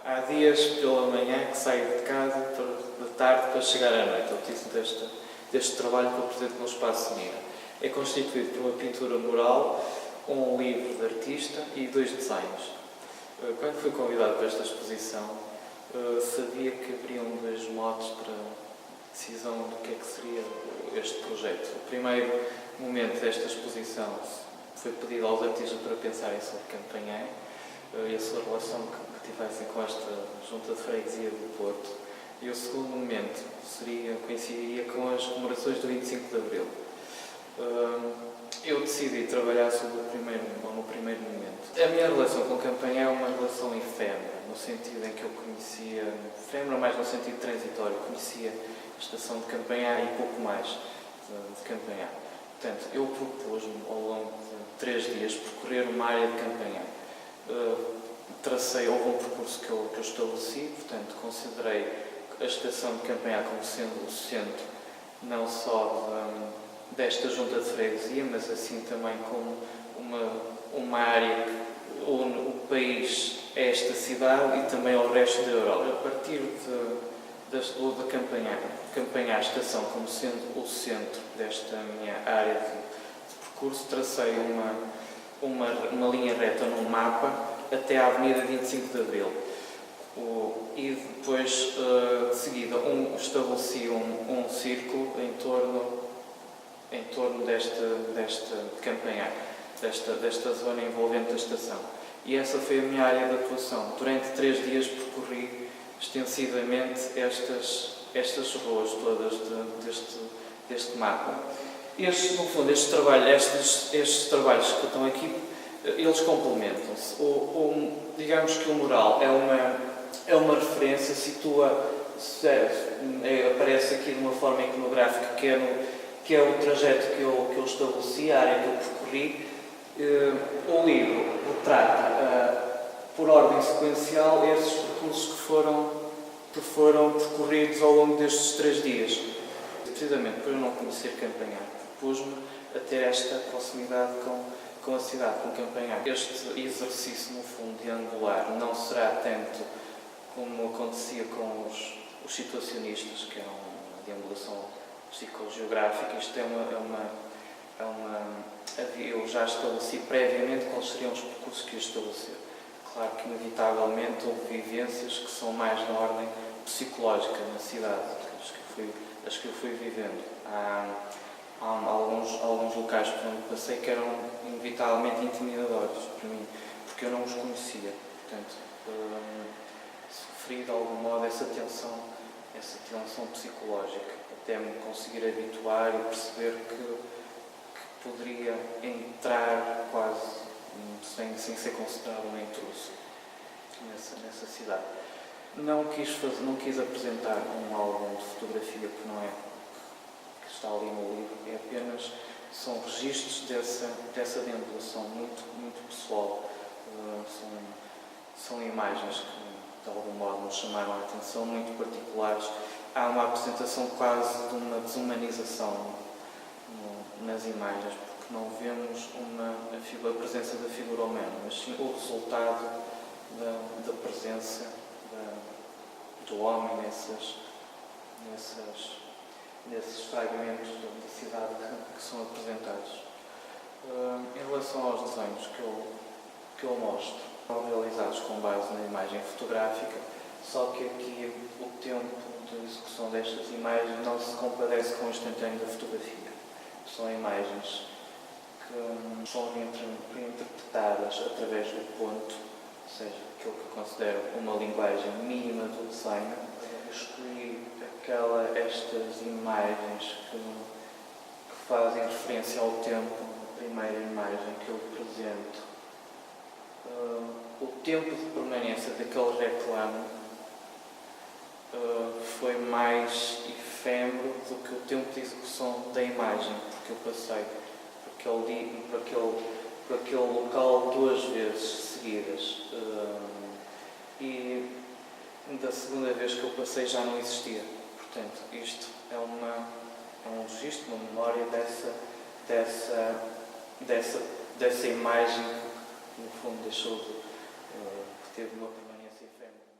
Há dias pela manhã que saio de casa de tarde para chegar à noite. Eu preciso deste trabalho que eu apresento no Espaço Mira. É constituído por uma pintura mural, um livro de artista e 2 desenhos. Quando fui convidado para esta exposição, sabia que haveriam 2 motes para a decisão do que é que seria este projeto. O primeiro momento desta exposição foi pedido aos artistas para pensarem sobre Campanhã e a sua relação que tivessem com esta junta de freguesia do Porto. E o segundo momento coincidiria com as comemorações do 25 de Abril. Eu decidi trabalhar no primeiro momento. A minha relação com Campanhã é uma relação efêmera, no sentido em que eu conhecia, efêmera mais no sentido transitório, conhecia a estação de Campanhã e pouco mais de Campanhã. Portanto, eu propus-me ao longo de 3 dias percorrer uma área de Campanhã. Houve um percurso que eu estabeleci, portanto, considerei a estação de Campanhã como sendo o centro, não só desta junta de freguesia, mas assim também como uma área que une o país a esta cidade e também ao resto da Europa. A partir de Campanhã, a estação como sendo o centro desta minha área de percurso, tracei uma linha reta num mapa até à Avenida 25 de Abril. E depois, de seguida, estabeleci um círculo em torno desta Campanhã, desta zona envolvente a estação. E essa foi a minha área de atuação. Durante 3 dias percorri extensivamente estas ruas todas deste mapa. No fundo, estes trabalhos que estão aqui, eles complementam-se. Digamos que o mural é uma referência, aparece aqui de uma forma iconográfica, que é o trajeto que eu estabeleci, a área que eu percorri. O livro retrata, por ordem sequencial, esses percursos que foram percorridos ao longo destes 3 dias. Precisamente por eu não conhecer Campanhã, propus-me a ter esta proximidade com a cidade, com Campanhã. Este exercício, no fundo, de angular, não será tanto como acontecia com os situacionistas, que eram uma deambulação psicogeográfica. Isto eu já estabeleci previamente quais seriam os percursos que ia estabelecer. Claro que, inevitavelmente, houve vivências que são mais na ordem psicológica na cidade, as que eu fui vivendo. Há alguns locais por onde passei que eram inevitavelmente intimidadores para mim, porque eu não os conhecia. Portanto, sofri de algum modo essa tensão psicológica, até me conseguir habituar e perceber que poderia entrar quase sem ser considerado um intruso nessa cidade. Não quis apresentar um álbum de fotografia que não é que está ali no livro, são registros dessa deambulação muito, muito pessoal. São imagens que, de algum modo, nos chamaram a atenção, muito particulares. Há uma apresentação quase de uma desumanização nas imagens, porque não vemos a presença da figura humana, mas sim o resultado da presença do homem nesses fragmentos da cidade que são apresentados. Em relação aos desenhos que eu mostro, são realizados com base na imagem fotográfica, só que aqui o tempo de execução destas imagens não se compadece com o instantâneo da fotografia. São imagens que são interpretadas através do ponto, ou seja, aquilo que eu considero uma linguagem mínima do desenho. Eu escolhi estas imagens que fazem referência ao tempo. A primeira imagem que eu apresento, o tempo de permanência daquele reclame foi mais efêmero do que o tempo de execução da imagem, porque eu passei por aquele local 2 vezes seguidas, e da segunda vez que eu passei já não existia. Portanto, isto é um registro, uma memória dessa imagem que, no fundo, que teve uma permanência efêmera.